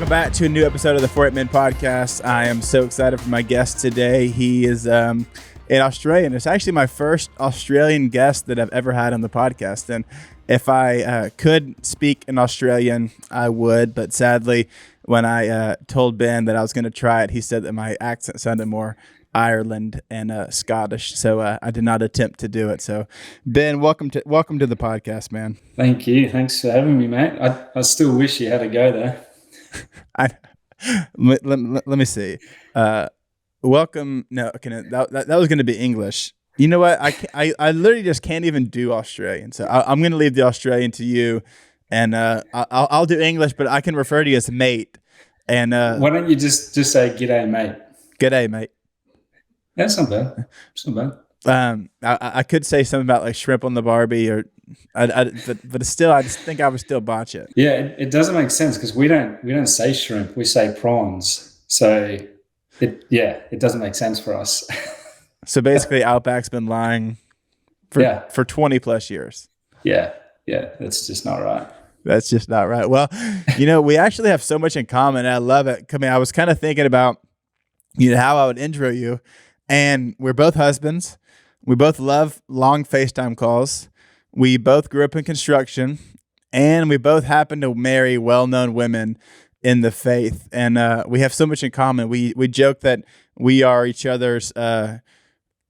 welcome back to a new episode of the 48 Men Podcast. I am so excited for my guest today. He is an Australian. It's actually my first Australian guest that I've ever had on the podcast. And if I could speak in Australian, I would. But sadly, when I told Ben that I was going to try it, he said that my accent sounded more Ireland and Scottish, so I did not attempt to do it. So, Ben, welcome to the podcast, man. Thank you. Thanks for having me, mate. I still wish you had a go there. Let me see. Welcome. No, okay, no, that was going to be English. You know what? I literally just can't even do Australian, so I'm going to leave the Australian to you, and I'll do English, but I can refer to you as mate. And why don't you just say "G'day, mate"? G'day, mate. That's not bad. It's not bad. I could say something about like shrimp on the Barbie, but still, I just think I would still botch it. Yeah, it doesn't make sense because we don't say shrimp, we say prawns. So it doesn't make sense for us. So basically, Outback's been lying for 20 plus years. Yeah, that's just not right. That's just not right. Well, we actually have so much in common. And I love it. I was kind of thinking about how I would intro you. And we're both husbands. We both love long FaceTime calls. We both grew up in construction, and we both happen to marry well-known women in the faith. And we have so much in common. We joke that we are each other's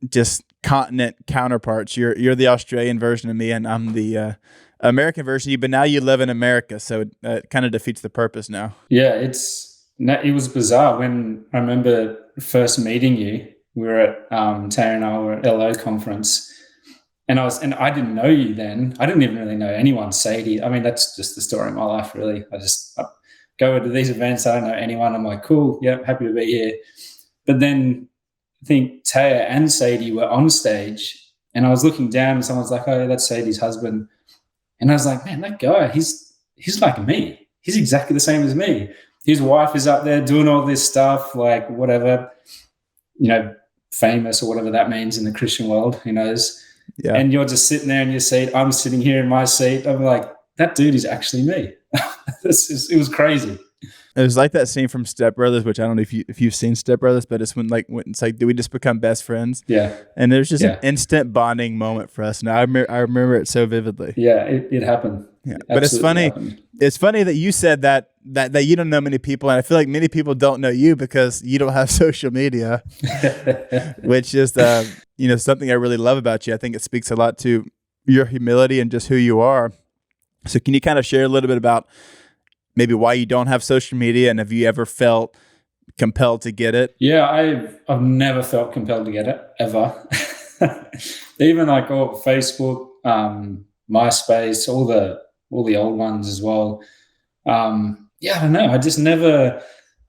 just continent counterparts. You're the Australian version of me, and I'm the American version of you. But now you live in America, so it kind of defeats the purpose now. Yeah, it was bizarre when I remember first meeting you. We were at Tara and I were at LO conference, and I didn't know you then. I didn't even really know anyone, Sadie. I mean, that's just the story of my life, really. I go to these events. I don't know anyone. I'm like, cool, yeah, happy to be here. But then I think Taya and Sadie were on stage, and I was looking down, and someone's like, "Oh, yeah, that's Sadie's husband," and I was like, "Man, that guy, he's like me. He's exactly the same as me. His wife is up there doing all this stuff, like whatever, famous or whatever that means in the Christian world, who knows?" Yeah. And you're just sitting there in your seat. I'm sitting here in my seat. I'm like, that dude is actually me. It was crazy. It was like that scene from Step Brothers, which I don't know if you've seen Step Brothers, but it's when it's like, do we just become best friends? Yeah. And there's just an instant bonding moment for us. And I remember it so vividly. Yeah, it happened. Yeah. But it's funny. Happened. It's funny that you said that you don't know many people, and I feel like many people don't know you because you don't have social media, which is something I really love about you. I think it speaks a lot to your humility and just who you are. So can you kind of share a little bit about maybe why you don't have social media, and have you ever felt compelled to get it? Yeah, I've never felt compelled to get it, ever. Even like Facebook, MySpace, all the old ones as well. I don't know. I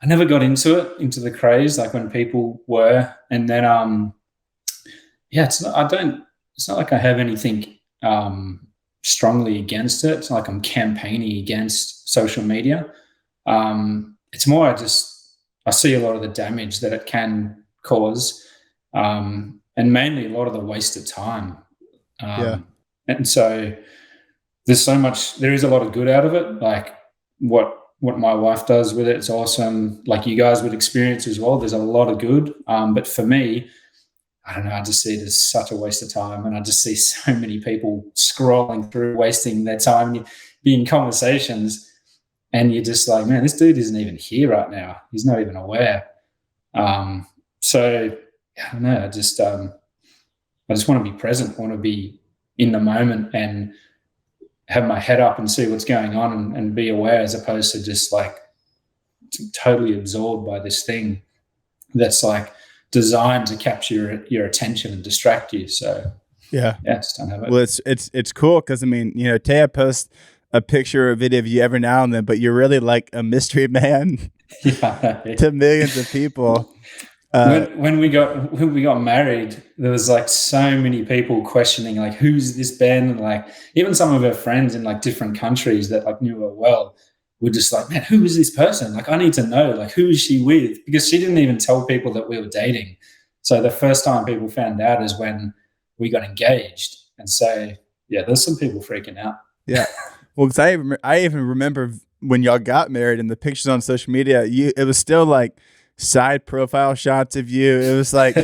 never got into the craze like when people were, and then it's not like I have anything strongly against it. It's not like I'm campaigning against social media. It's more I see a lot of the damage that it can cause, and mainly a lot of the wasted time. And so there is a lot of good out of it. Like what my wife does with it, it's awesome. Like you guys would experience as well. There's a lot of good. But for me, I don't know, I just see it as such a waste of time. And I just see so many people scrolling through, wasting their time. You be in conversations and you're just like, man, this dude isn't even here right now. He's not even aware. So I don't know. I just want to be present. I want to be in the moment and have my head up and see what's going on and be aware, as opposed to just like totally absorbed by this thing that's like designed to capture your attention and distract you. So yeah, just don't have it. Well, it's cool because Taya posts a picture or a video of you every now and then, but you're really like a mystery man to millions of people. When we got married, there was like so many people questioning like, who's this Ben? And like even some of her friends in like different countries that like knew her well were just like, man, who is this person? Like I need to know, like who is she with? Because she didn't even tell people that we were dating. So the first time people found out is when we got engaged. And so there's some people freaking out. Yeah. Well, because I even remember when y'all got married and the pictures on social media, it was still like side profile shots of you. It was like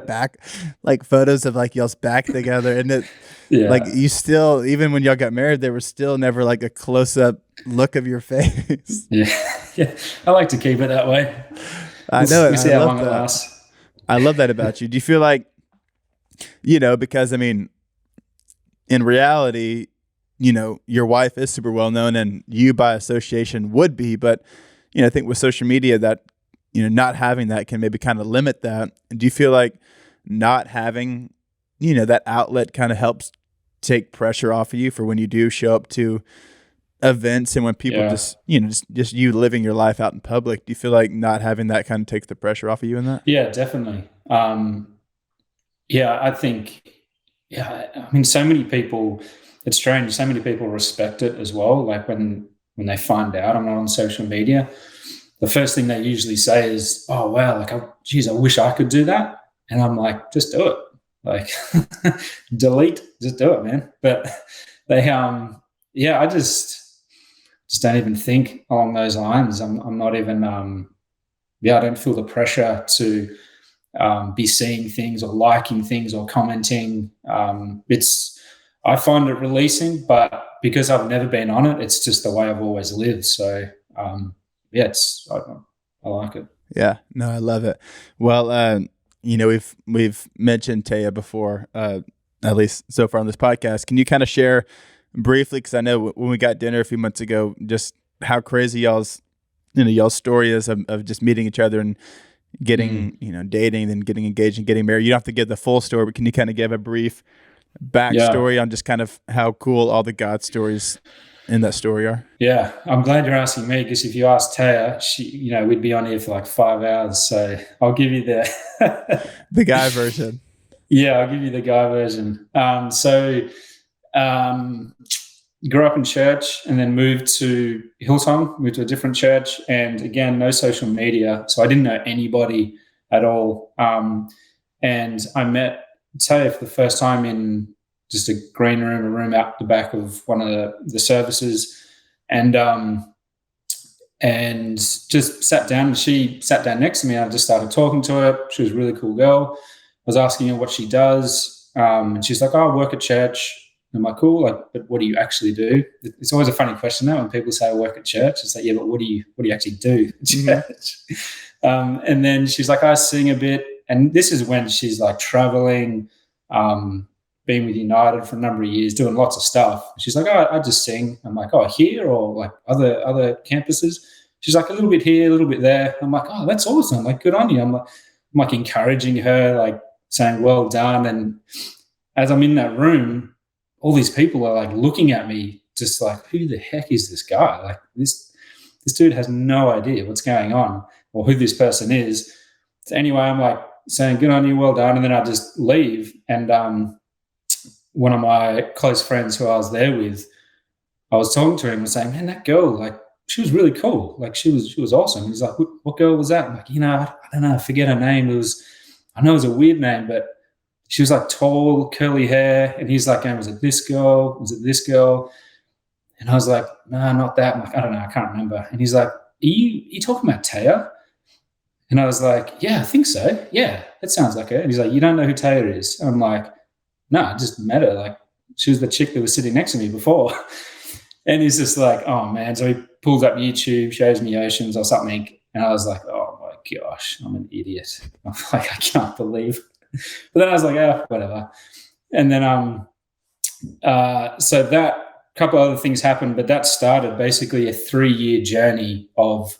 back, like photos of like y'all's back together. And it, like you still, even when y'all got married, there was still never like a close up look of your face. Yeah. I like to keep it that way. I know. We'll see how long it lasts. I love that about you. Do you feel like, because I mean, in reality, your wife is super well known and you by association would be, but, I think with social media that, not having that can maybe kind of limit that. Do you feel like not having, that outlet kind of helps take pressure off of you for when you do show up to events and when people just you living your life out in public? Do you feel like not having that kind of takes the pressure off of you in that? Yeah, definitely. I think, I mean, so many people, it's strange. So many people respect it as well. Like when they find out I'm not on social media, the first thing they usually say is, "Oh wow, like, geez, I wish I could do that." And I'm like, "Just do it. Like, delete, just do it, man." But they, I just don't even think along those lines. I'm not even, I don't feel the pressure to be seeing things or liking things or commenting. I find it releasing, but because I've never been on it, it's just the way I've always lived. So, I like it. Yeah, no, I love it. Well, we've mentioned Taya before, at least so far on this podcast. Can you kind of share briefly, because I know when we got dinner a few months ago, just how crazy y'all's story is of just meeting each other and getting, dating, then getting engaged and getting married. You don't have to give the full story, but can you kind of give a brief backstory on just kind of how cool all the God stories in that story are? Yeah, I'm glad you're asking me, because if you ask Taya, she, we'd be on here for like 5 hours. So I'll give you the guy version. Yeah, I'll give you the guy version. Grew up in church and then moved to Hillsong, moved to a different church, and again, no social media. So I didn't know anybody at all. And I met Taya for the first time in just a green room, a room out the back of one of the services, and just sat down. And she sat down next to me. And I just started talking to her. She was a really cool girl. I was asking her what she does, and she's like, "Oh, I work at church." And I'm like, "Cool, like, but what do you actually do?" It's always a funny question now when people say I work at church. It's like, yeah, but what do you actually do at church? And then she's like, "I sing a bit," and this is when she's like traveling. Been with United for a number of years, doing lots of stuff. She's like, "Oh, I just sing." I'm like, "Oh, here or like other campuses?" She's like, "A little bit here, a little bit there." I'm like, "Oh, that's awesome. Like, good on you." I'm like encouraging her, like saying, "Well done." And as I'm in that room, all these people are like looking at me just like, "Who the heck is this guy? Like this dude has no idea what's going on or who this person is." So anyway, I'm like saying, "Good on you, well done." And then I just leave. And one of my close friends who I was there with, I was talking to him and saying, "Man, that girl, like, she was really cool. Like, she was awesome." He's like, "What girl was that?" I'm like, I don't know, I forget her name. I know it was a weird name, but she was like tall, curly hair. And he's like, "Was it this girl? Was it this girl?" And I was like, "No, not that." I'm like, "I don't know, I can't remember." And he's like, "Are you talking about Taya?" And I was like, "Yeah, I think so. Yeah, that sounds like her." And he's like, "You don't know who Taya is?" And I'm like, "No, I just met her. Like, she was the chick that was sitting next to me before." And he's just like, "Oh man." So he pulls up YouTube, shows me Oceans or something. And I was like, "Oh my gosh, I'm an idiot." I'm like, I can't believe. But then I was like, "Oh, whatever." And then, so that couple other things happened, but that started basically a 3-year journey of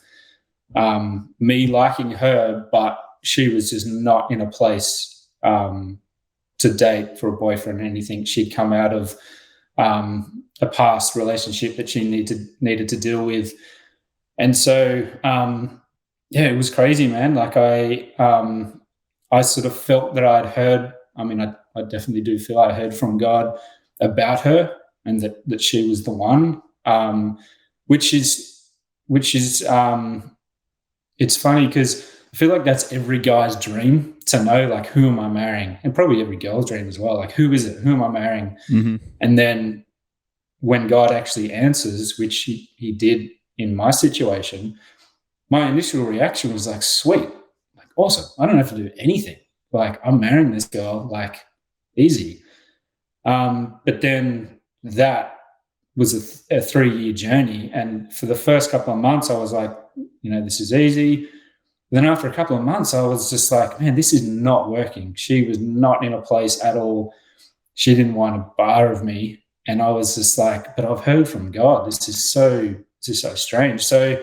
me liking her, but she was just not in a place to date for a boyfriend or anything. She'd come out of a past relationship that she needed to deal with. And so, it was crazy, man. Like I sort of felt that I'd heard, I definitely do feel I heard from God about her and that she was the one, which is it's funny because I feel like that's every guy's dream to know, like, who am I marrying? And probably every girl's dream as well. Like, who is it? Who am I marrying? Mm-hmm. And then when God actually answers, which he did in my situation, my initial reaction was like, sweet, like awesome. I don't have to do anything. Like, I'm marrying this girl, like easy. But then that was a 3-year journey. And for the first couple of months, I was like, this is easy. Then after a couple of months, I was just like, man, this is not working. She was not in a place at all. She didn't want a bar of me. And I was just like, but I've heard from God. This is so strange. So,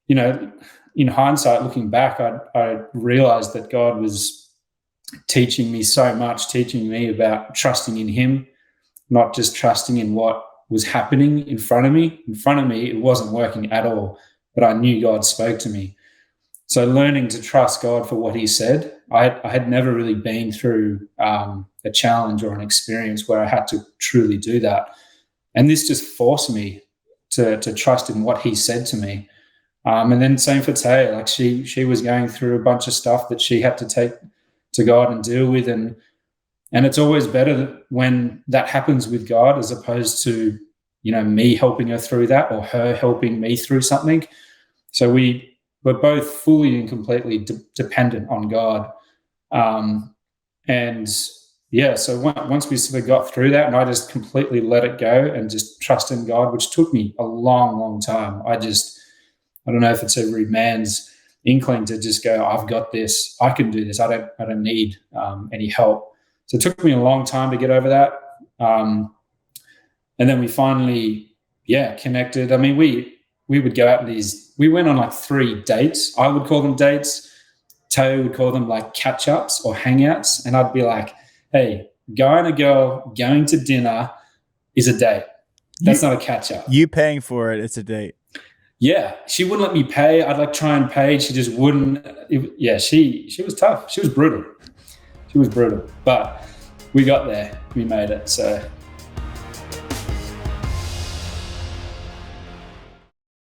in hindsight, looking back, I realized that God was teaching me so much, teaching me about trusting in him, not just trusting in what was happening in front of me. In front of me, it wasn't working at all, but I knew God spoke to me. So learning to trust God for what he said, I had never really been through a challenge or an experience where I had to truly do that. And this just forced me to trust in what he said to me. And then same for Taya, like she was going through a bunch of stuff that she had to take to God and deal with. And it's always better when that happens with God as opposed to, me helping her through that or her helping me through something. So we're both fully and completely dependent on God. So once we sort of got through that, and I just completely let it go and just trust in God, which took me a long, long time. I don't know if it's every man's inkling to just go, I've got this, I can do this. I don't need any help. So it took me a long time to get over that. And then we finally, connected. I mean, we would go out we went on like 3 dates. I would call them dates. Teo would call them like catch-ups or hangouts. And I'd be like, hey, guy and a girl going to dinner is a date. That's not a catch-up. You paying for it, it's a date. Yeah, she wouldn't let me pay. I'd like try and pay. She just wouldn't. She was tough. She was brutal. But we got there. We made it. So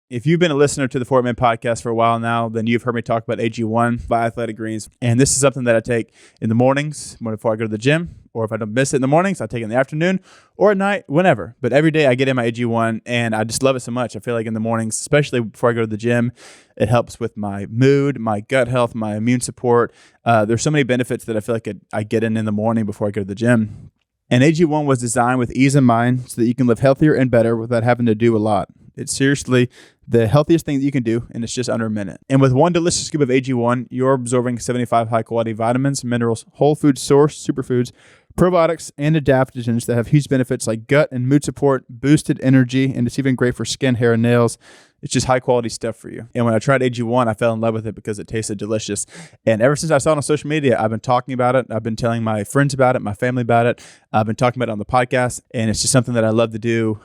if you've been a listener to the Fort Man podcast for a while now, then you've heard me talk about AG1 by Athletic Greens. And this is something that I take in the mornings before I go to the gym, or if I don't miss it in the mornings, I take it in the afternoon or at night, whenever. But every day I get in my AG1 and I just love it so much. I feel like in the mornings, especially before I go to the gym, it helps with my mood, my gut health, my immune support. There's so many benefits that I feel like I get in the morning before I go to the gym. And AG1 was designed with ease in mind so that you can live healthier and better without having to do a lot. It's seriously the healthiest thing that you can do, and it's just under a minute. And with one delicious scoop of AG1, you're absorbing 75 high-quality vitamins, minerals, whole food source, superfoods, probiotics, and adaptogens that have huge benefits like gut and mood support, boosted energy, and it's even great for skin, hair, and nails. It's just high-quality stuff for you. And when I tried AG1, I fell in love with it because it tasted delicious. And ever since I saw it on social media, I've been talking about it. I've been telling my friends about it, my family about it. I've been talking about it on the podcast, and it's just something that I love to do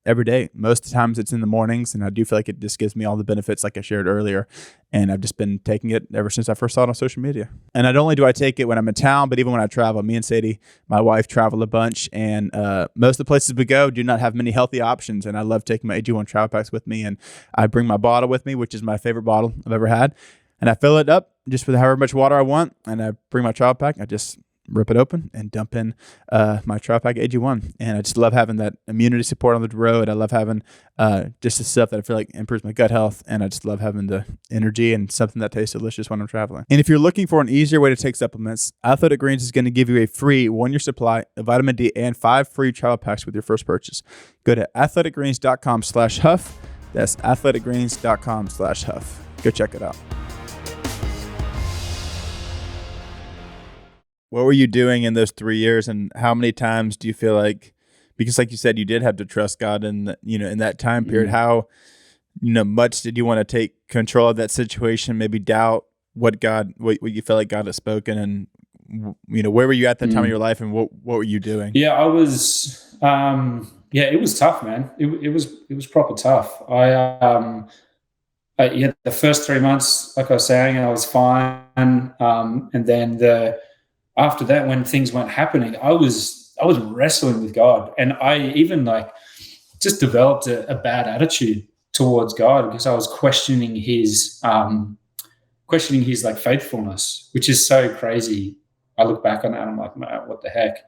every day. Most of the times it's in the mornings, and I do feel like it just gives me all the benefits like I shared earlier. And I've just been taking it ever since I first saw it on social media. And not only do I take it when I'm in town, but even when I travel. Me and Sadie, my wife, travel a bunch, and most of the places we go do not have many healthy options. And I love taking my AG1 travel packs with me, and I bring my bottle with me, which is my favorite bottle I've ever had. And I fill it up just with however much water I want, and I bring my travel pack. I just rip it open and dump in my travel pack AG1. And I just love having that immunity support on the road. I love having just the stuff that I feel like improves my gut health. And I just love having the energy and something that tastes delicious when I'm traveling. And if you're looking for an easier way to take supplements, Athletic Greens is going to give you a free 1-year supply of vitamin D and 5 free travel packs with your first purchase. Go to athleticgreens.com/huff. That's athleticgreens.com/huff. Go check it out. What were you doing in those 3 years, and how many times do you feel like, because like you said, you did have to trust God in that time period, how much did you want to take control of that situation, maybe doubt what you felt like God had spoken, and where were you at that time of your life, and what were you doing? Yeah, I was it was tough, man. It was proper tough. The first 3 months, like I was saying, I was fine, and then after that, when things weren't happening, I was wrestling with God, and I even just developed a bad attitude towards God because I was questioning his faithfulness, which is so crazy. I look back on that and I'm like, man, what the heck?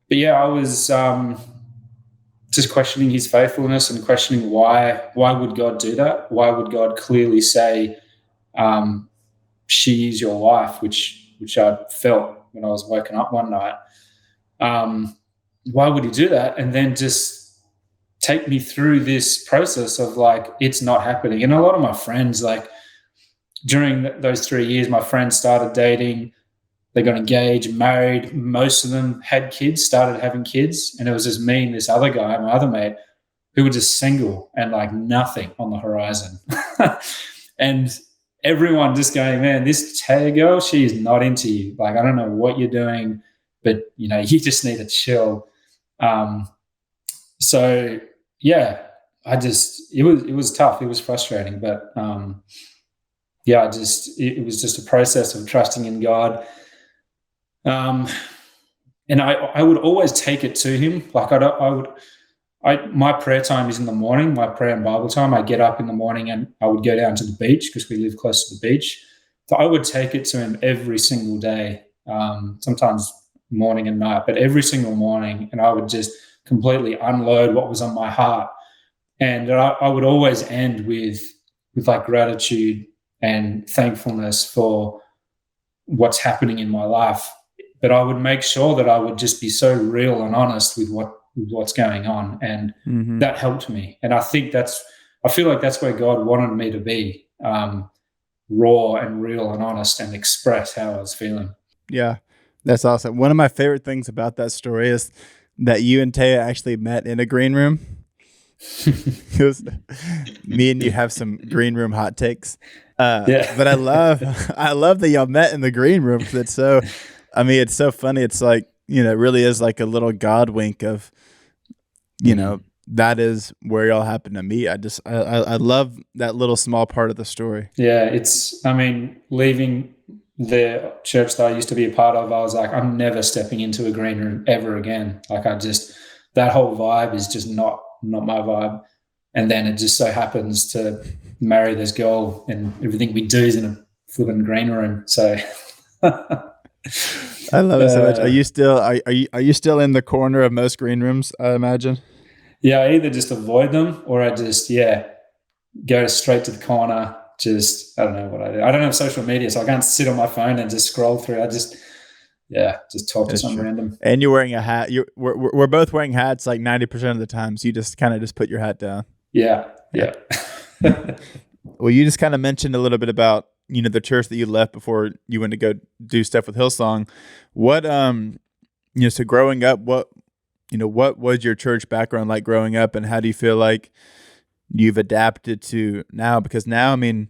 but yeah, I was just questioning his faithfulness and questioning why would God do that? Why would God clearly say, she is your wife, which I felt when I was woken up one night. Why would he do that? And then just take me through this process of like, it's not happening. And a lot of my friends, like during those 3 years, my friends started dating, they got engaged, married. Most of them had kids, started having kids. And it was just me and this other guy, my other mate, who were just single and like nothing on the horizon. And everyone just going, man, this Taya girl, she is not into you. Like, I don't know what you're doing, but, you know, you just need to chill. So, yeah, it was tough. It was frustrating. But, yeah, it was just a process of trusting in God. And I would always take it to him. Like my prayer time is in the morning, my prayer and Bible time. I get up in the morning and I would go down to the beach because we live close to the beach. So I would take it to him every single day, sometimes morning and night, but every single morning. And I would just completely unload what was on my heart. And I would always end with like gratitude and thankfulness for what's happening in my life. But I would make sure that I would just be so real and honest with what's going on. And that helped me. And I feel like that's where God wanted me to be, raw and real and honest and express how I was feeling. Yeah, that's awesome. One of my favorite things about that story is that you and Taya actually met in a green room. Because me and you have some green room hot takes. But I love that y'all met in the green room because it's so funny. It's like, you know, it really is like a little God wink of, you know, that is where y'all happen to meet. I love that little small part of the story. Yeah, leaving the church that I used to be a part of, I was like, I'm never stepping into a green room ever again. Like that whole vibe is just not my vibe. And then it just so happens to marry this girl and everything we do is in a flipping green room. So I love it so much. Are you still in the corner of most green rooms, I imagine? Yeah, I either just avoid them or I just, go straight to the corner. Just, I don't know what I do. I don't have social media, so I can't sit on my phone and just scroll through. I just talk to some random. And you're wearing a hat. We're both wearing hats like 90% of the time, so you just kind of just put your hat down. Yeah. Well, you just kind of mentioned a little bit about, you know, the church that you left before you went to go do stuff with Hillsong. What, so growing up, what was your church background like growing up, and how do you feel like you've adapted to now? Because now, I mean,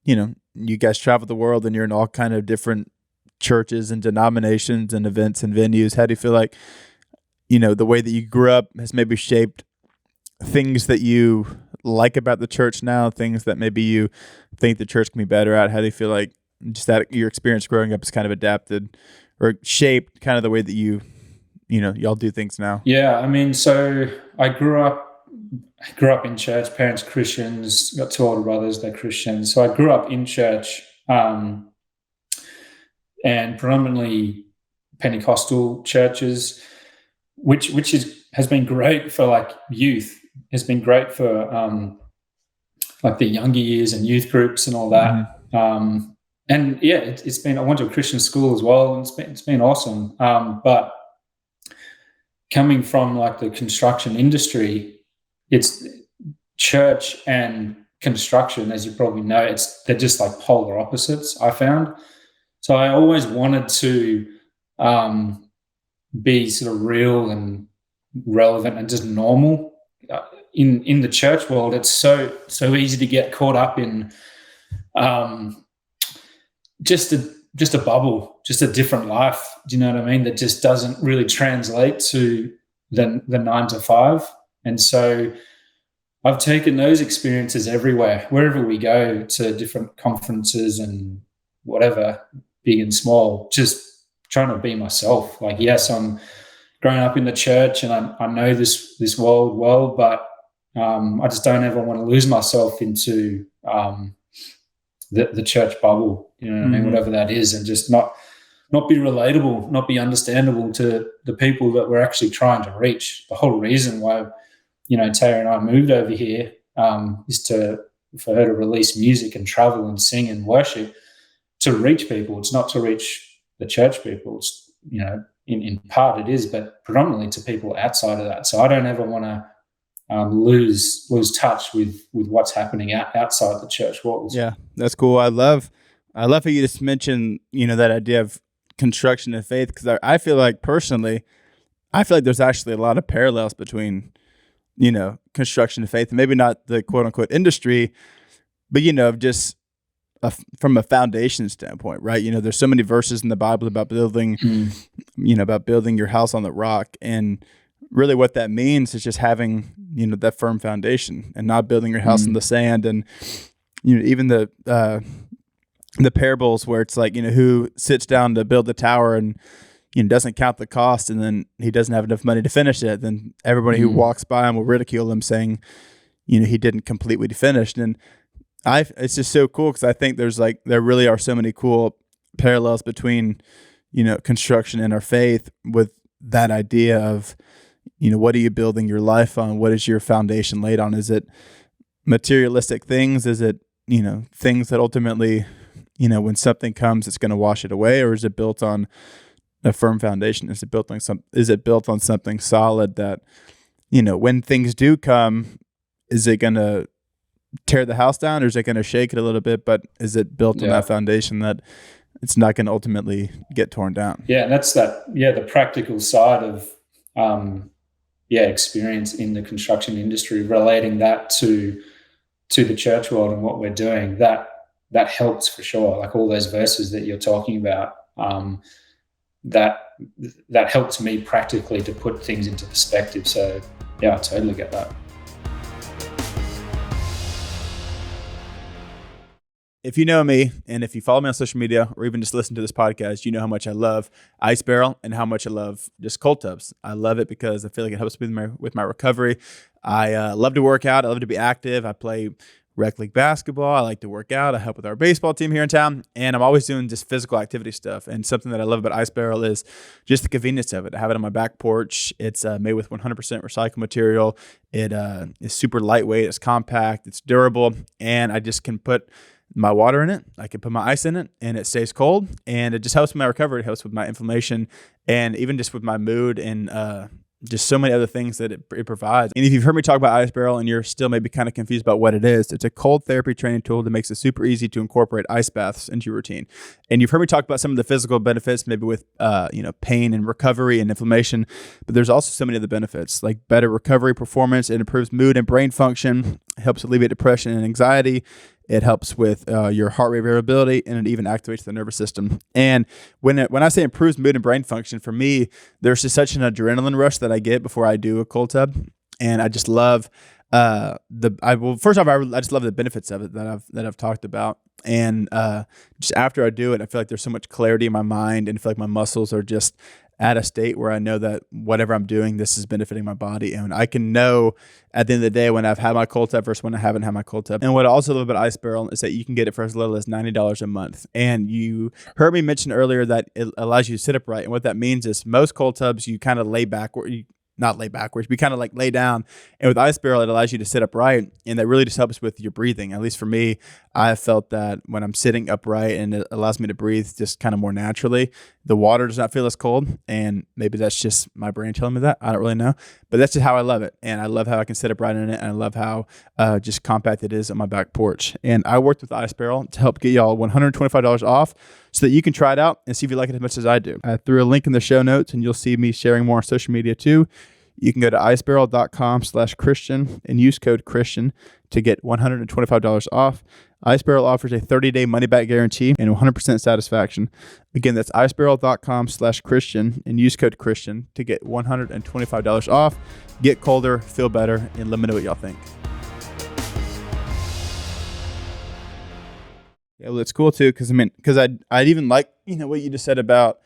you know, you guys travel the world and you're in all kind of different churches and denominations and events and venues. How do you feel like, you know, the way that you grew up has maybe shaped things that you like about the church now, things that maybe you think the church can be better at? How do you feel like just that your experience growing up has kind of adapted or shaped kind of the way that y'all do things now? Yeah, I mean, so I grew up in church, parents Christians, got two older brothers, they're Christians. So I grew up in church, and predominantly Pentecostal churches, which has been great for like youth. It's been great for like the younger years and youth groups and all that. And yeah, it's been. I went to a Christian school as well, and it's been awesome. But coming from like the construction industry, it's church and construction, as you probably know, they're just like polar opposites, I found. So I always wanted to be sort of real and relevant and just normal. In the church world, it's so easy to get caught up in just a bubble, just a different life. Do you know what I mean? That just doesn't really translate to the 9 to 5. And so I've taken those experiences everywhere, wherever we go, to different conferences and whatever, big and small, just trying to be myself. Like, yes, I'm growing up in the church and I know this world well, but I just don't ever want to lose myself into the church bubble, you know what I mean, whatever that is, and just not not be relatable, not be understandable to the people that we're actually trying to reach. The whole reason why, Tara and I moved over here is for her to release music and travel and sing and worship, to reach people. It's not to reach the church people. It's, in part it is, but predominantly to people outside of that. So I don't ever want to lose touch with what's happening outside the church walls. Yeah, that's cool. I love how you just mentioned, that idea of construction of faith, because I feel like personally, there's actually a lot of parallels between, construction of faith, and maybe not the quote unquote industry, but, just from a foundation standpoint, right? There's so many verses in the Bible about building, about building your house on the rock. And really what that means is just having, that firm foundation and not building your house in the sand. And, even the parables where it's like, who sits down to build the tower and, doesn't count the cost, and then he doesn't have enough money to finish it. Then everybody who walks by him will ridicule him, saying, he didn't complete what he finished. And it's just so cool, because I think there really are so many cool parallels between, construction and our faith, with that idea of, what are you building your life on? What is your foundation laid on? Is it materialistic things? Is it, things that ultimately, when something comes, it's going to wash it away? Or is it built on a firm foundation? Is it built on something solid that, when things do come, is it going to tear the house down, or is it going to shake it a little bit? But is it built on that foundation that it's not going to ultimately get torn down? Yeah, and that's the practical side of experience in the construction industry, relating that to the church world and what we're doing. That helps for sure. Like all those verses that you're talking about, that helps me practically to put things into perspective. So yeah, I totally get that. If you know me, and if you follow me on social media, or even just listen to this podcast, you know how much I love Ice Barrel and how much I love just cold tubs. I love it because I feel like it helps me with my recovery. I love to work out. I love to be active. I play rec league basketball. I like to work out. I help with our baseball team here in town, and I'm always doing just physical activity stuff. And something that I love about Ice Barrel is just the convenience of it. I have it on my back porch. It's made with 100% recycled material. It is super lightweight. It's compact. It's durable, and I just can put my water in it. I can put my ice in it, and it stays cold, and it just helps with my recovery. It helps with my inflammation, and even just with my mood, and just so many other things that it provides. And if you've heard me talk about Ice Barrel and you're still maybe kind of confused about what it is, it's a cold therapy training tool that makes it super easy to incorporate ice baths into your routine. And you've heard me talk about some of the physical benefits, maybe with pain and recovery and inflammation, but there's also so many other benefits, like better recovery performance. It improves mood and brain function, helps alleviate depression and anxiety. It helps with your heart rate variability, and it even activates the nervous system. And when I say improves mood and brain function, for me, there's just such an adrenaline rush that I get before I do a cold tub, and I just love I just love the benefits of it that I've talked about. And just after I do it, I feel like there's so much clarity in my mind, and I feel like my muscles are just at a state where I know that whatever I'm doing, this is benefiting my body. And I can know at the end of the day when I've had my cold tub versus when I haven't had my cold tub. And what I also love about Ice Barrel is that you can get it for as little as $90 a month. And you heard me mention earlier that it allows you to sit upright. And what that means is most cold tubs, you kind of lay backward. Not lay backwards, we kind of like lay down. And with Ice Barrel, it allows you to sit upright, and that really just helps with your breathing. At least for me, I have felt that when I'm sitting upright, and it allows me to breathe just kind of more naturally, the water does not feel as cold. And maybe that's just my brain telling me that. I don't really know, but that's just how I love it. And I love how I can sit upright in it, and I love how just compact it is on my back porch. And I worked with Ice Barrel to help get y'all $125 off so that you can try it out and see if you like it as much as I do. I threw a link in the show notes, and you'll see me sharing more on social media too. You can go to icebarrel.com/Christian and use code Christian to get $125 off. Ice Barrel offers a 30-day money-back guarantee and 100% satisfaction. Again, that's icebarrel.com/Christian and use code Christian to get $125 off. Get colder, feel better, and let me know what y'all think. Yeah, well, it's cool too, because I'd even like, what you just said about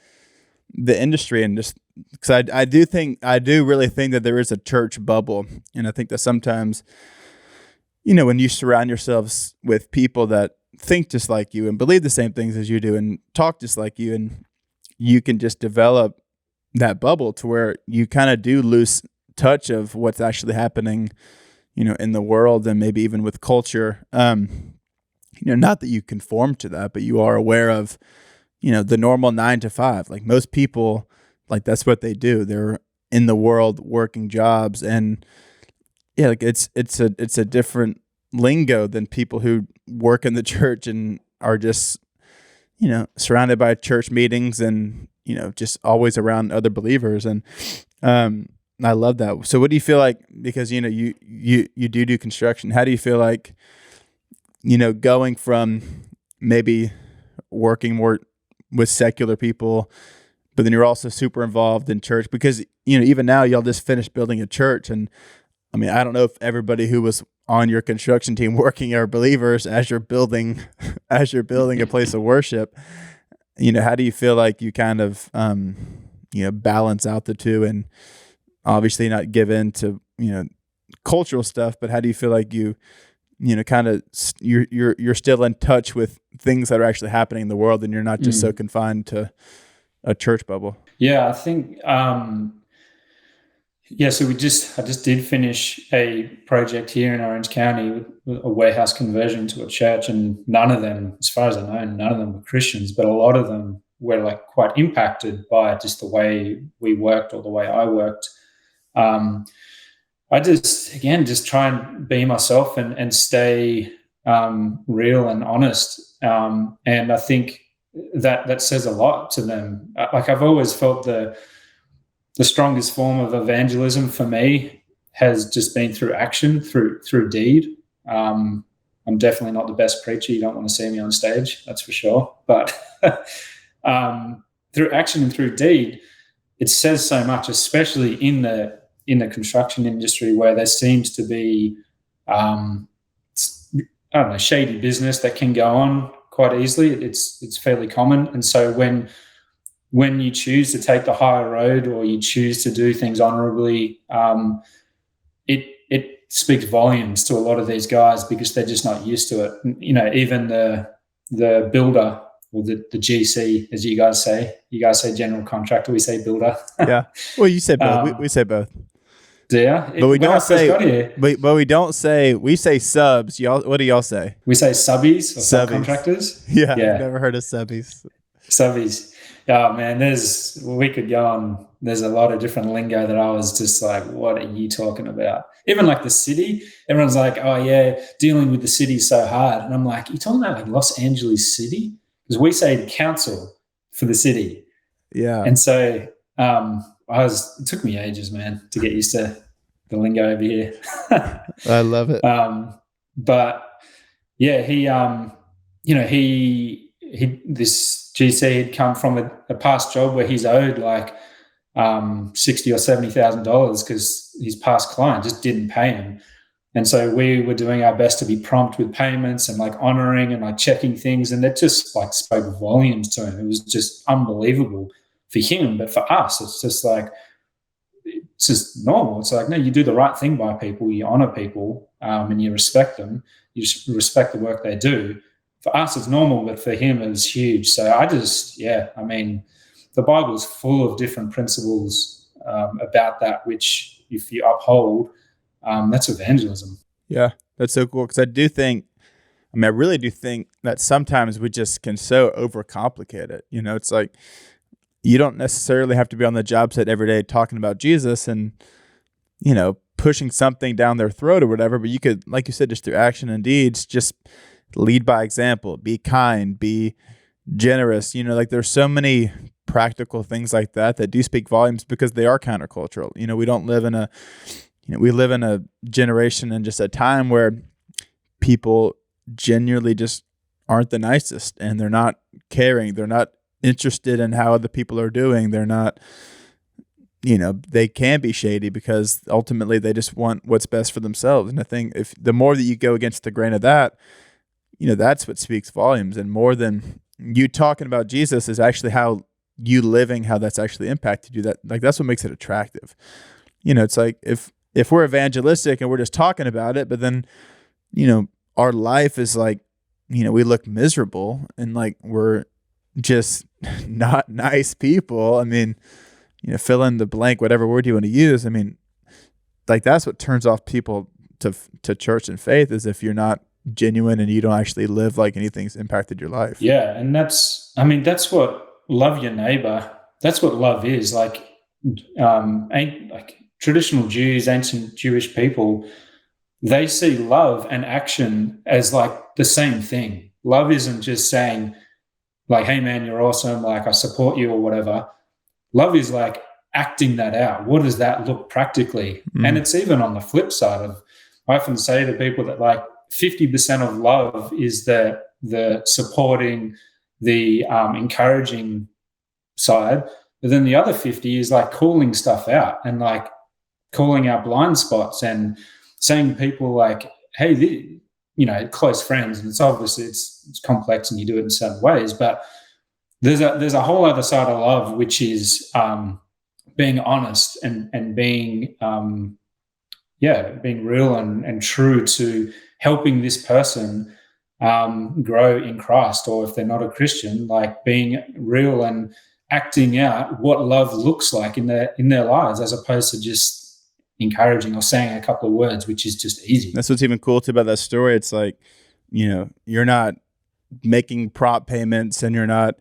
the industry, and just because I do really think that there is a church bubble. And I think that sometimes, when you surround yourselves with people that think just like you and believe the same things as you do and talk just like you, and you can just develop that bubble to where you kind of do lose touch of what's actually happening, in the world, and maybe even with culture. Not that you conform to that, but you are aware of, the normal 9 to 5. Like most people, like that's what they do. They're in the world working jobs, and yeah, like it's a different lingo than people who work in the church and are just, surrounded by church meetings and, just always around other believers. And I love that. So what do you feel like, because, you do construction, how do you feel like, going from maybe working more with secular people, but then you're also super involved in church, because, even now y'all just finished building a church. And I mean, I don't know if everybody who was on your construction team working are believers as you're building a place of worship. How do you feel like you kind of, balance out the two, and obviously not give in to, cultural stuff, but how do you feel like you kind of, you're still in touch with things that are actually happening in the world, and you're not just so confined to a church bubble? Yeah, I think, so I just did finish a project here in Orange County with a warehouse conversion to a church, and none of them, as far as I know, none of them were Christians, but a lot of them were like quite impacted by just the way we worked or the way I worked. I just try and be myself and stay real and honest. And I think that says a lot to them. Like I've always felt the strongest form of evangelism for me has just been through action, through deed. I'm definitely not the best preacher. You don't want to see me on stage, that's for sure. But through action and through deed, it says so much, especially in the construction industry, where there seems to be, shady business that can go on quite easily. It's fairly common. And so when you choose to take the higher road, or you choose to do things honorably, it speaks volumes to a lot of these guys, because they're just not used to it. Even the builder, or the GC, as you guys say. You guys say general contractor, we say builder. Yeah. Well, you say both. We say both. Yeah. But we don't say, but we don't say, we say subs. What do y'all say? We say subbies or subcontractors. Yeah. I've never heard of subbies. Subbies. Oh man, we could go on. There's a lot of different lingo that I was just like, what are you talking about? Even like the city, everyone's like, oh yeah, dealing with the city is so hard. And I'm like, you talking about like Los Angeles City? Because we say council for the city. Yeah. And so it took me ages, man, to get used to the lingo over here. I love it. But yeah, this GC had come from a past job where he's owed like $60,000 or $70,000 because his past client just didn't pay him. And so we were doing our best to be prompt with payments and like honoring and like checking things, and that just like spoke volumes to him. It was just unbelievable for him, but for us, it's just normal. It's like, no, you do the right thing by people, you honor people, and you respect them. You just respect the work they do. For us, it's normal, but for him, it was huge. So the Bible is full of different principles about that, which if you uphold, that's evangelism. Yeah, that's so cool. Because I really do think that sometimes we just can so overcomplicate it. It's like, you don't necessarily have to be on the job site every day talking about Jesus and, pushing something down their throat or whatever, but you could, like you said, just through action and deeds, just lead by example, be kind, be generous. There's so many practical things like that do speak volumes, because they are countercultural. We don't live in we live in a generation and just a time where people genuinely just aren't the nicest, and they're not caring. They're not interested in how other people are doing. They're not, they can be shady because ultimately they just want what's best for themselves. And I think if the more that you go against the grain of that, that's what speaks volumes. And more than you talking about Jesus is actually how you living, how that's actually impacted you. That's what makes it attractive. It's like if we're evangelistic and we're just talking about it, but then, our life is like, we look miserable and like we're just not nice people. I mean, fill in the blank, whatever word you want to use. I mean, like that's what turns off people to church and faith, is if you're not genuine and you don't actually live like anything's impacted your life. Yeah, and that's what love your neighbor. That's what love is. Like, like traditional Jews, ancient Jewish people, they see love and action as like the same thing. Love isn't just saying like, "Hey man, you're awesome," like I support you or whatever. Love is like acting that out. What does that look practically? And it's even on the flip side of, I often say to people that like 50% of love is the supporting, the encouraging side, but then the other 50 is like calling stuff out and like calling out blind spots and saying to people like, hey, close friends, and it's obviously it's complex and you do it in certain ways, but there's a whole other side of love, which is being honest and being being real and true to helping this person grow in Christ, or if they're not a Christian, like being real and acting out what love looks like in their lives, as opposed to just encouraging or saying a couple of words, which is just easy. That's what's even cool too about that story. It's like, you're not making prop payments, and you're not,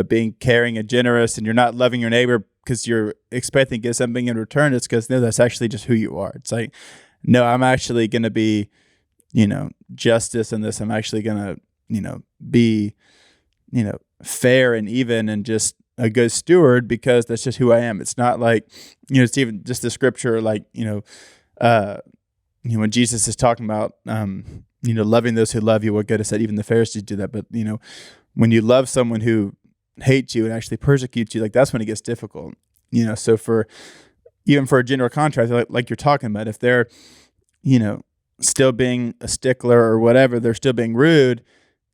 being caring and generous, and you're not loving your neighbor because you're expecting to get something in return. It's because, no, that's actually just who you are. It's like, no, I'm actually going to be, justice in this. I'm actually going to, be, fair and even and just a good steward, because that's just who I am. It's not like, it's even just the scripture, like, when Jesus is talking about, loving those who love you, what good is that? Even the Pharisees do that. But, when you love someone who hates you and actually persecutes you, like that's when it gets difficult. So even for a general contractor, like you're talking about, if they're, still being a stickler or whatever, they're still being rude,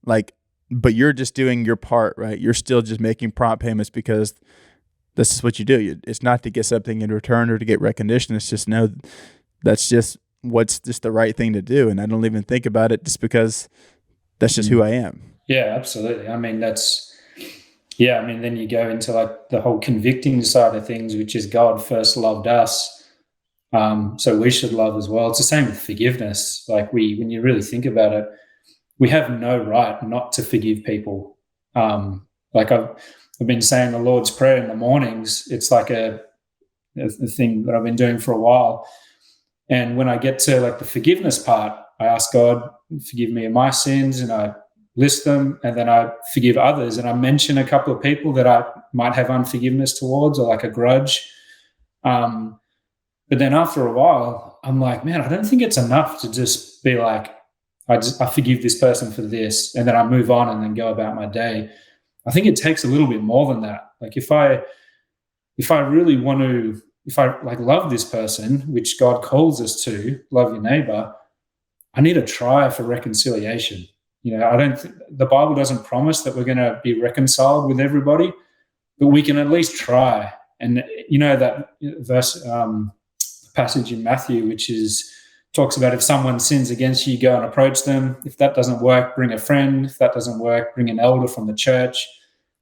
like, but you're just doing your part, right? You're still just making prompt payments because this is what you do. It's not to get something in return or to get recognition. It's just, no, that's just what's just the right thing to do. And I don't even think about it, just because that's just who I am. Yeah, absolutely. I mean, then you go into like the whole convicting side of things, which is God first loved us. So we should love as well. It's the same with forgiveness. Like when you really think about it, we have no right not to forgive people. Like I've been saying the Lord's Prayer in the mornings. It's like a thing that I've been doing for a while. And when I get to like the forgiveness part, I ask God, forgive me of my sins, and I list them, and then I forgive others. And I mention a couple of people that I might have unforgiveness towards, or like a grudge. But then after a while, I'm like, man, I don't think it's enough to just be like, I forgive this person for this, and then I move on and then go about my day. I think it takes a little bit more than that. Like if I really want to, if I like love this person, which God calls us to, love your neighbor, I need to try for reconciliation. The Bible doesn't promise that we're going to be reconciled with everybody, but we can at least try. And that verse, passage in Matthew, which talks about if someone sins against you, go and approach them. If that doesn't work, bring a friend. If that doesn't work, bring an elder from the church.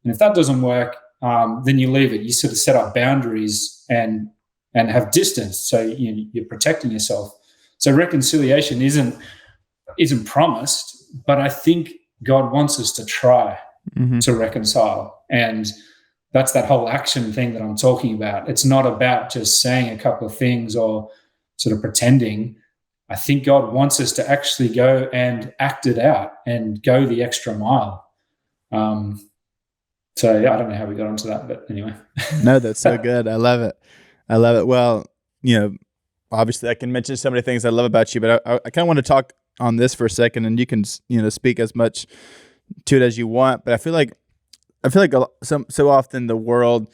And if that doesn't work, then you leave it. You sort of set up boundaries and have distance, so you're protecting yourself. So reconciliation isn't promised, but I think God wants us to try to reconcile. And that's that whole action thing that I'm talking about. It's not about just saying a couple of things or sort of pretending. I think God wants us to actually go and act it out and go the extra mile. So yeah, I don't know how we got onto that, but anyway. No, that's so good. I love it. Well, obviously I can mention so many things I love about you, but I kind of want to talk on this for a second, and you can, speak as much to it as you want. But I feel like so often the world,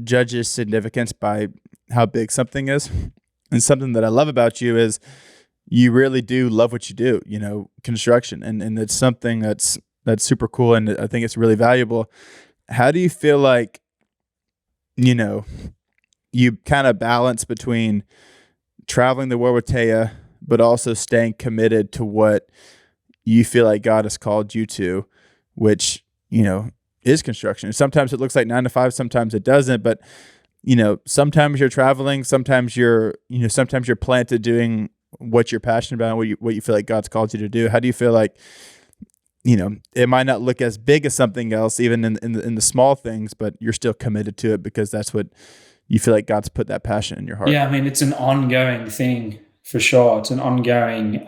judges significance by how big something is. And something that I love about you is you really do love what you do, construction. And it's something that's super cool. And I think it's really valuable. How do you feel like, you kind of balance between traveling the world with Taya, but also staying committed to what you feel like God has called you to, which is construction. Sometimes it looks like 9 to 5, sometimes it doesn't, but sometimes you're traveling, sometimes you're planted doing what you're passionate about, what you feel like God's called you to do. How do you feel like, it might not look as big as something else, even in the small things, but you're still committed to it because that's what you feel like God's put that passion in your heart? Yeah, I mean, it's an ongoing thing for sure. It's an ongoing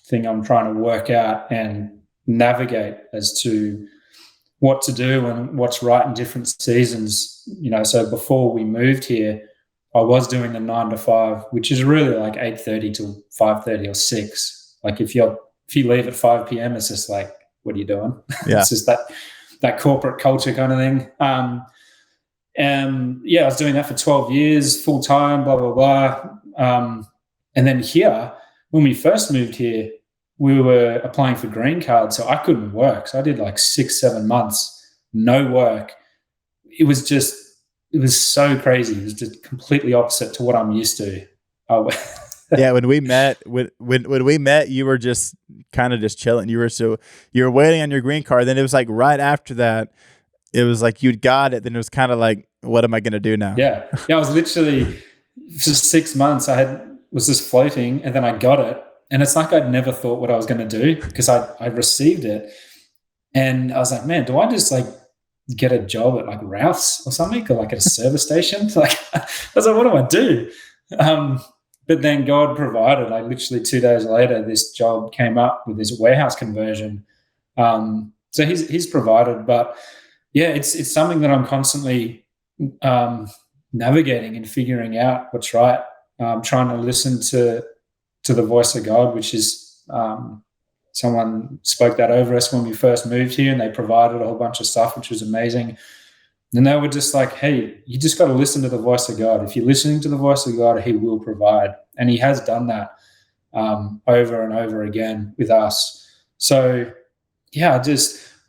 thing I'm trying to work out and navigate as to what to do and what's right in different seasons. So before we moved here, I was doing the 9 to 5, which is really like 8:30 to 5:30 or 6. Like if you leave at 5 p.m., it's just like, what are you doing? Yeah. It's just that corporate culture kind of thing. I was doing that for 12 years, full time, blah, blah, blah. And then here, when we first moved here, we were applying for green cards, so I couldn't work. So I did like 6-7 months, no work. It was so crazy. It was just completely opposite to what I'm used to. Yeah, when we met, you were just kind of just chilling. You were waiting on your green card. Then it was like right after that, it was like you'd got it. Then it was kind of like, what am I going to do now? Yeah. I was literally for 6 months. Was just floating, and then I got it. And it's like I'd never thought what I was going to do because I received it, and I was like, man, do I just like get a job at like Ralph's or something, or like at a service station? Like, I was like, what do I do? But then God provided. Like literally 2 days later, this job came up with this warehouse conversion. So he's provided, but yeah, it's something that I'm constantly navigating and figuring out what's right. Trying to listen to the voice of God, which is someone spoke that over us when we first moved here, and they provided a whole bunch of stuff, which was amazing. And they were just like, hey, you just got to listen to the voice of God. If you're listening to the voice of God, he will provide. And he has done that over and over again with us. So, yeah,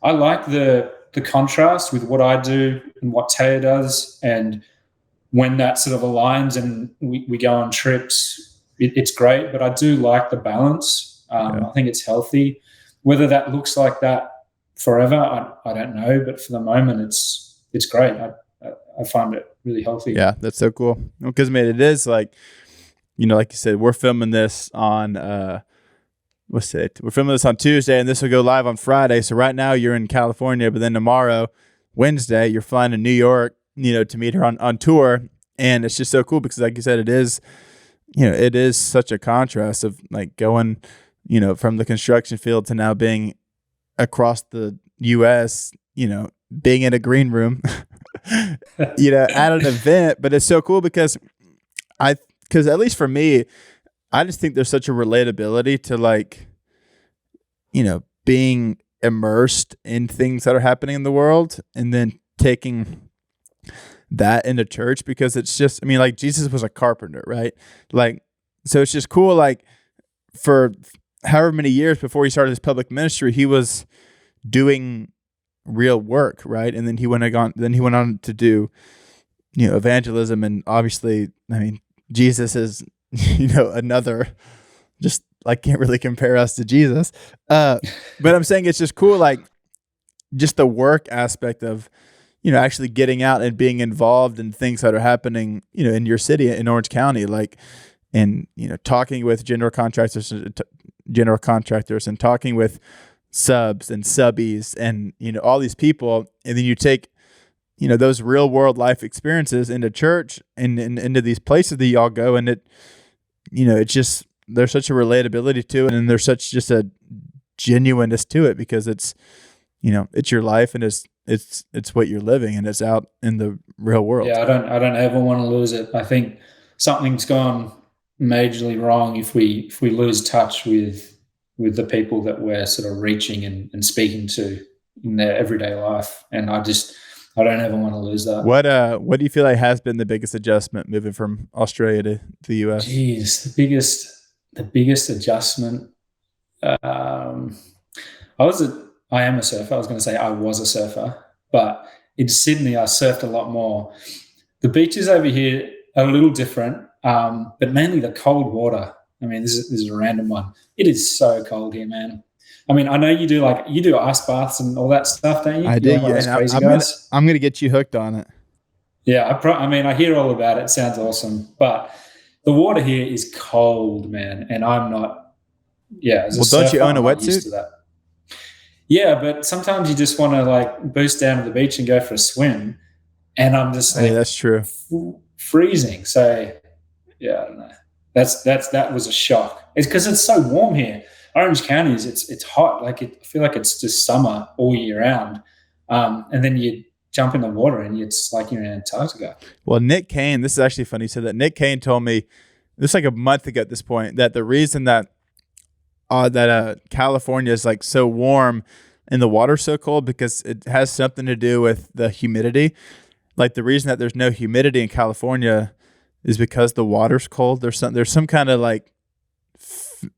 I like the contrast with what I do and what Taya does. And when that sort of aligns and we go on trips, it's great. But I do like the balance. I think it's healthy. Whether that looks like that forever, I don't know. But for the moment, it's great. I find it really healthy. Yeah, that's so cool. Because, man, it is like, like you said, we're filming this on, we're filming this on Tuesday, and this will go live on Friday. So right now you're in California, but then tomorrow, Wednesday, you're flying to New York, to meet her on tour. And it's just so cool because, like you said, it is such a contrast of like going, from the construction field to now being across the U.S., being in a green room, at an event. But it's so cool because at least for me, I just think there's such a relatability to like, being immersed in things that are happening in the world and then taking that into church, because it's just, like Jesus was a carpenter, right? Like, so it's just cool. Like for however many years before he started his public ministry, he was doing real work, right? And then he went on to do, evangelism. And obviously, Jesus is, another, just like can't really compare us to Jesus. But I'm saying it's just cool, like just the work aspect of, actually getting out and being involved in things that are happening, in your city, in Orange County, like, and, talking with general contractors and talking with subs and subbies and, all these people. And then you take, those real world life experiences into church and into these places that y'all go. And it's just, there's such a relatability to it. And there's such just a genuineness to it because it's, it's your life and it's what you're living and it's out in the real world. Yeah. I don't ever want to lose it. I think something's gone majorly wrong if we lose touch with the people that we're sort of reaching and speaking to in their everyday life. And I don't ever want to lose that. What do you feel like has been the biggest adjustment moving from Australia to the US? Geez, the biggest adjustment. I am a surfer. I was going to say I was a surfer, but in Sydney, I surfed a lot more. The beaches over here are a little different, but mainly the cold water. This is a random one. It is so cold here, man. I mean, I know you do ice baths and all that stuff, don't you? I You're do, like one of those crazy I'm guys. gonna get you hooked on it. Yeah, I mean, I hear all about it. It sounds awesome, but the water here is cold, man, and I'm not. Yeah, as a Well, don't you surfer, own a I'm not used wetsuit? to that. Yeah, but sometimes you just want to like boost down to the beach and go for a swim, and I'm just Hey, like that's true. freezing. So yeah, I don't know. That was a shock. It's because it's so warm here. Orange County it's hot. Like I feel like it's just summer all year round. And then you jump in the water and it's like you're in Antarctica. Well, Nick Kane, this is actually funny. He said that Nick Kane told me this like a month ago at this point that the reason that California is like so warm and the water's so cold because it has something to do with the humidity. Like the reason that there's no humidity in California is because the water's cold. There's some kind of like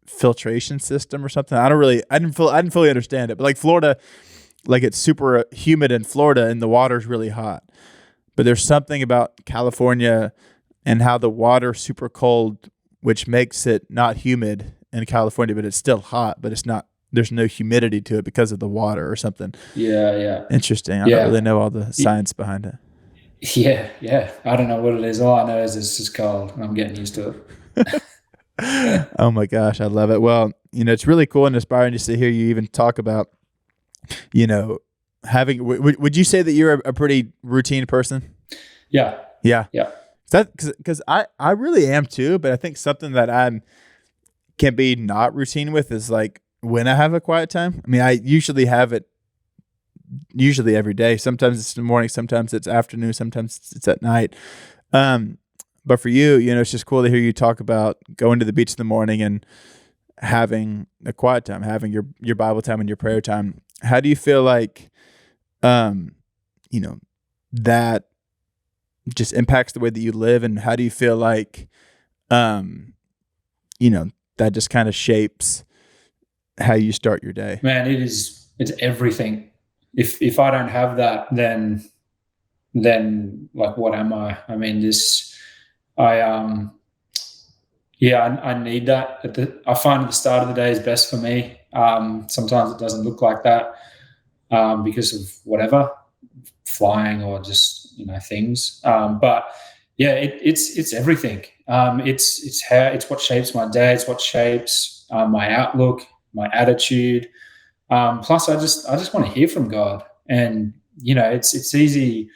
filtration system or something. I didn't fully understand it. But like Florida, like it's super humid in Florida and the water's really hot. But there's something about California and how the water's super cold, which makes it not humid in California, but it's still hot, but it's not, there's no humidity to it because of the water or something. Yeah. Interesting. I don't really know all the science behind it. Yeah. I don't know what it is. All I know is it's just cold and I'm getting used to it. Oh my gosh, I love it. Well, it's really cool and inspiring just to hear you even talk about, having. Would you say that you're a pretty routine person? Yeah. Because I really am too, but I think something that I can be not routine with is like when I have a quiet time. I mean, I usually have it every day. Sometimes it's in the morning, sometimes it's afternoon, sometimes it's at night. But for you, it's just cool to hear you talk about going to the beach in the morning and having a quiet time, having your Bible time and your prayer time. How do you feel like, that just impacts the way that you live? And how do you feel like, that just kind of shapes how you start your day? Man, it's everything. If I don't have that, then like, what am I? I mean, I need that. I find at the start of the day is best for me. Sometimes it doesn't look like that because of whatever, flying or just things. But yeah, it's everything. It's what shapes my day. It's what shapes my outlook, my attitude. Plus, I just want to hear from God, and it's easy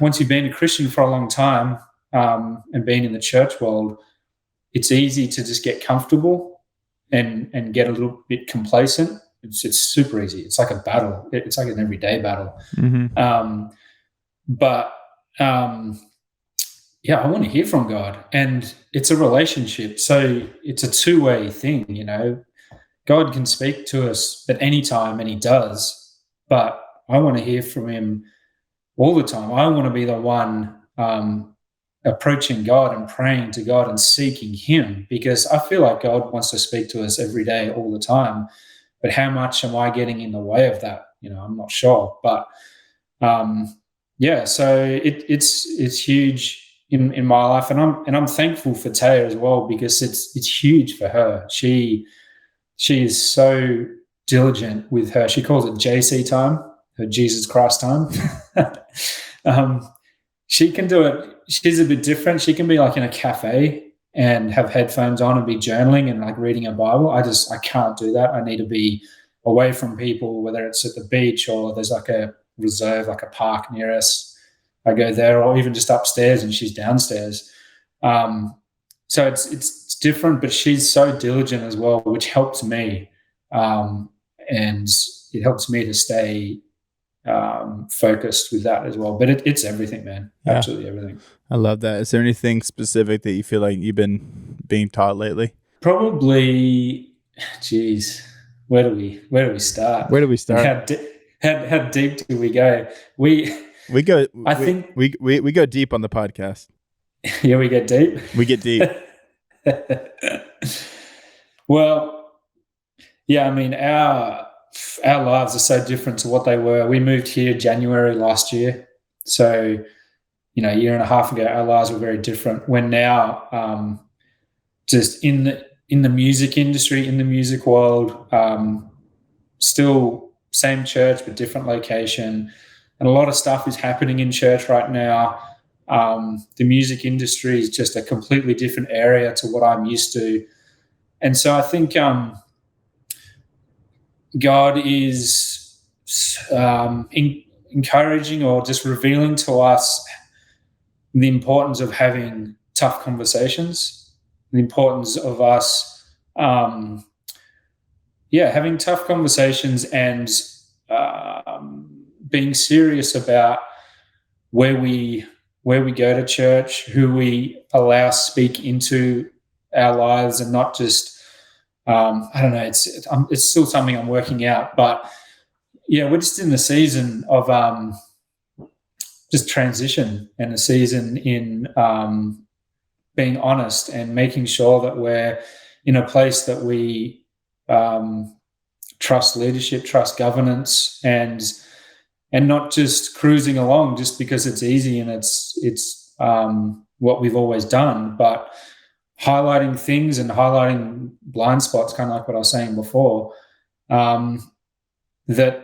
once you've been a Christian for a long time. And being in the church world, it's easy to just get comfortable and get a little bit complacent. It's super easy. It's like a battle. It's like an everyday battle. Mm-hmm. I want to hear from God, and it's a relationship. So it's a two-way thing. God can speak to us at any time, and He does. But I want to hear from Him all the time. I want to be the one approaching God and praying to God and seeking Him, because I feel like God wants to speak to us every day, all the time. But how much am I getting in the way of that? I'm not sure. But so it's huge in my life, and I'm thankful for Taya as well, because it's huge for her. She is so diligent with her. She calls it JC time, her Jesus Christ time. She can do it. She's a bit different. She can be like in a cafe and have headphones on and be journaling and like reading a Bible. I can't do that. I need to be away from people, whether it's at the beach or there's like a reserve, like a park near us. I go there, or even just upstairs and she's downstairs. So it's different, but she's so diligent as well, which helps me. And it helps me to stay focused with that as well. But it's everything, man. Yeah. Absolutely everything. I love that. Is there anything specific that you feel like you've been being taught lately? Probably, geez, where do we start? How deep do we go? We go. I think we go deep on the podcast. Yeah, we get deep. We get deep. Well, yeah. I mean, our lives are so different to what they were. We moved here January last year, so a year and a half ago, our lives were very different. We're now just in in the music industry, in the music world, still same church but different location, and a lot of stuff is happening in church right now. The music industry is just a completely different area to what I'm used to, and so I think God is encouraging or just revealing to us the importance of having tough conversations, the importance of us, having tough conversations and being serious about where we go to church, who we allow speak into our lives, and not just I don't know. It's still something I'm working out, but yeah, we're just in the season of just transition, and a season in being honest and making sure that we're in a place that we trust leadership, trust governance, and not just cruising along just because it's easy and it's what we've always done, but highlighting things and highlighting blind spots, kind of like what I was saying before, that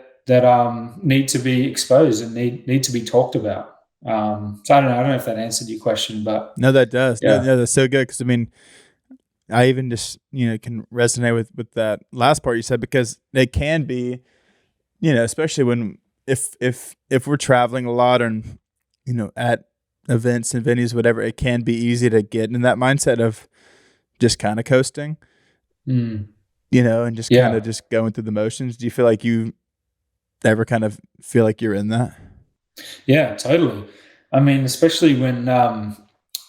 need to be exposed and need to be talked about. So I don't know if that answered your question, but No, that does. Yeah. No, that's so good. Cause I mean, I even just, can resonate with that last part you said, because it can be, especially when, if we're traveling a lot and, at events and venues, whatever, it can be easy to get in that mindset of just kind of coasting, and just kind of just going through the motions. Do you feel like you ever kind of feel like you're in that? Yeah, totally. I mean, especially when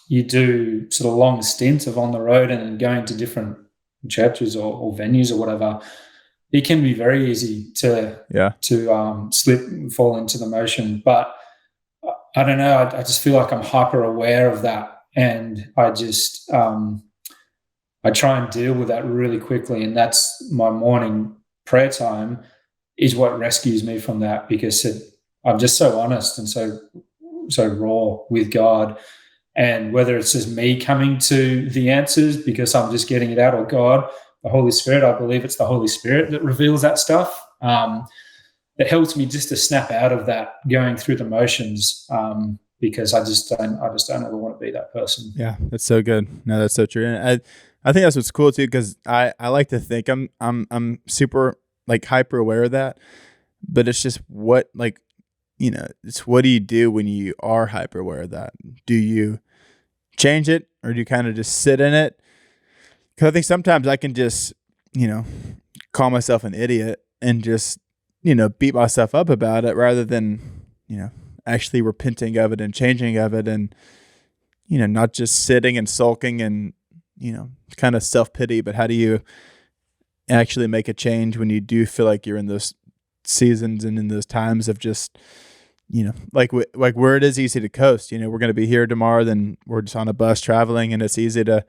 you do sort of long stints of on the road and going to different churches or venues or whatever, it can be very easy to slip and fall into the motion. But I don't know, I just feel like I'm hyper aware of that, and I just I try and deal with that really quickly, and that's my morning prayer time is what rescues me from that, because I'm just so honest and so raw with God. And whether it's just me coming to the answers because I'm just getting it out, or God, the Holy Spirit, I believe it's the Holy Spirit that reveals that stuff. It helps me just to snap out of that going through the motions, because I just don't ever want to be that person. Yeah, that's so good. No, that's so true. And I think that's what's cool too, because I like to think I'm super like hyper aware of that, but it's just what, like, it's what do you do when you are hyper aware of that? Do you change it, or do you kind of just sit in it? Because I think sometimes I can just, call myself an idiot and just, beat myself up about it, rather than, actually repenting of it and changing of it, and, not just sitting and sulking and, kind of self-pity, but how do you actually make a change when you do feel like you're in those seasons and in those times of just, like where it is easy to coast. We're going to be here tomorrow, then we're just on a bus traveling, and it's easy to,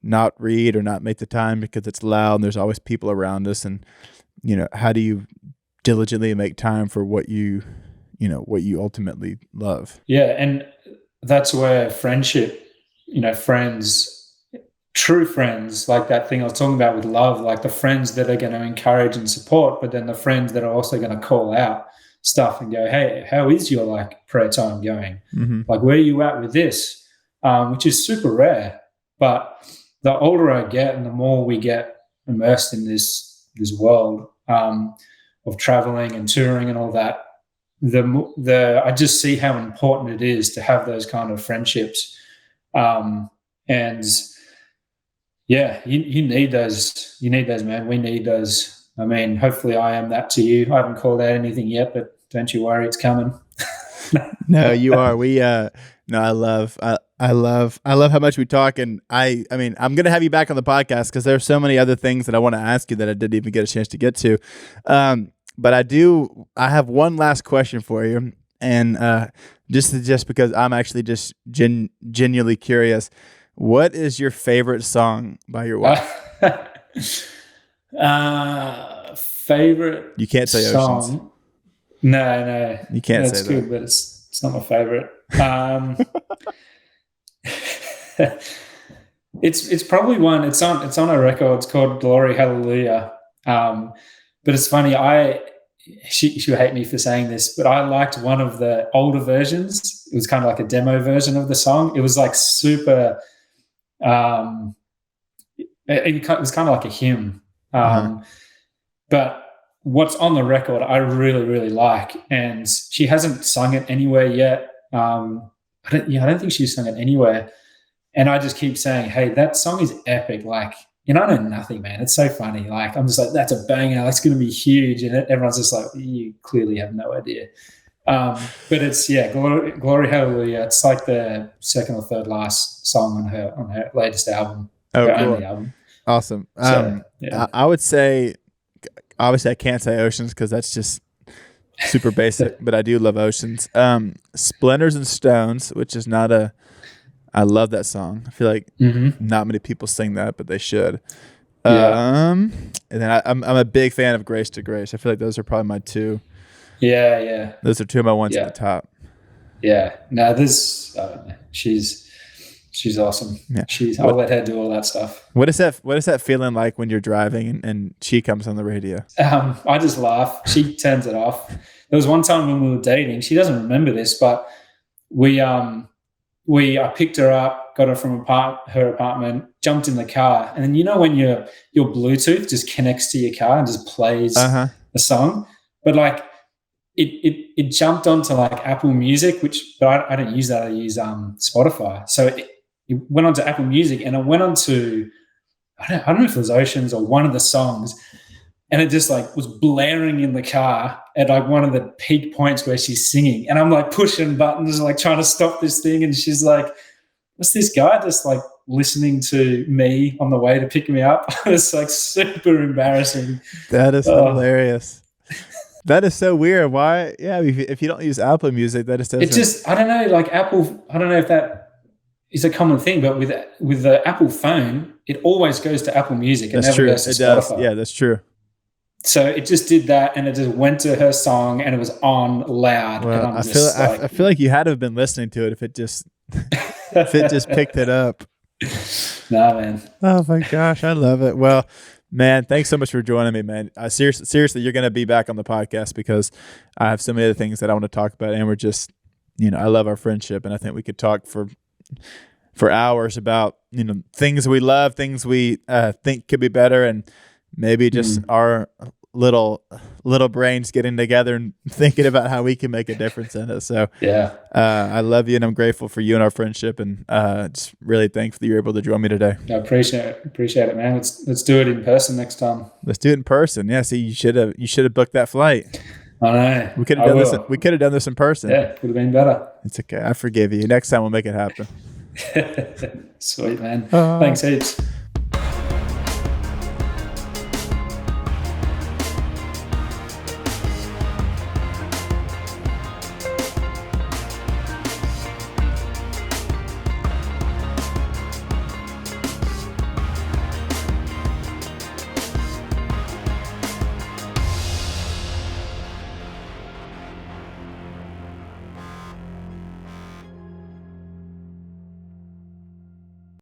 not read or not make the time because it's loud and there's always people around us. And, how do you diligently make time for what you ultimately love? Yeah. And that's where friendship, friends, true friends, like that thing I was talking about with love, like the friends that are going to encourage and support, but then the friends that are also going to call out stuff and go, hey, how is your like prayer time going? Mm-hmm. Like, where are you at with this? Which is super rare. But the older I get and the more we get immersed in this world of traveling and touring and all that, I just see how important it is to have those kind of friendships. And yeah, you need those. You need those, man. We need those. I mean, hopefully I am that to you. I haven't called out anything yet, but don't you worry, it's coming. No, you are. No, I love how much we talk. And I mean, I'm going to have you back on the podcast because there's so many other things that I want to ask you that I didn't even get a chance to get to. But I have one last question for you. And just because I'm actually just genuinely curious, what is your favorite song by your wife? Favorite You can't say song? Oceans. No. You can't say it's that. good, but it's not my favorite. It's probably one. It's on a record. It's called Glory Hallelujah. But it's funny. She'll hate me for saying this, but I liked one of the older versions. It was kind of like a demo version of the song. It was like super. It was kind of like a hymn. But what's on the record, I really, really like, and she hasn't sung it anywhere yet. I don't think she's sung it anywhere. And I just keep saying, hey, that song is epic. Like, I know nothing, man. It's so funny. Like, I'm just like, that's a banger. That's going to be huge. And everyone's just like, you clearly have no idea. But it's, Glory Hallelujah. It's like the second or third last song on her latest album. Oh, her cool. only album. Awesome. I would say, obviously I can't say Oceans because that's just super basic, but I do love Oceans. Splinters and Stones, which is not I love that song. I feel like not many people sing that, but they should. And then I'm a big fan of Grace to Grace. I feel like those are probably my two. Yeah. Those are two of my ones at the top. Yeah. No, she's awesome. Yeah. I'll let her do all that stuff. What is that feeling like when you're driving and she comes on the radio? I just laugh. She turns it off. There was one time when we were dating. She doesn't remember this, but I picked her up, got her from her apartment, jumped in the car, and then when your Bluetooth just connects to your car and just plays a song, but like it jumped onto like Apple Music, but I don't use that. I use Spotify. So it went onto Apple Music, and it went onto I don't know if it was Oceans or one of the songs, and it just like was blaring in the car at like one of the peak points where she's singing, and I'm like pushing buttons, like trying to stop this thing, and she's like, "What's this guy just like listening to me on the way to pick me up?" It's like super embarrassing. That is hilarious. That is so weird. Why? Yeah, if you don't use Apple Music, that just I don't know. Like Apple, I don't know if that is a common thing, but with the Apple phone, it always goes to Apple Music. It never goes to Spotify. Yeah, that's true. So it just did that, and it just went to her song, and it was on loud. Well, and I feel like you had to have been listening to it if it just picked it up. Nah, man. Oh my gosh, I love it. Well, man, thanks so much for joining me, man. Seriously, you're going to be back on the podcast because I have so many other things that I want to talk about, and we're just, I love our friendship, and I think we could talk for hours about things we love, things we think could be better, and maybe just our little brains getting together and thinking about how we can make a difference in it. So I love you, and I'm grateful for you and our friendship, and just really thankful that you're able to join me today. I appreciate it, man. Let's do it in person next time. Let's do it in person. Yeah, see, you should have booked that flight. I know. We could have done this in person. Yeah, would have been better. It's okay. I forgive you. Next time we'll make it happen. Sweet, man. Thanks heaps.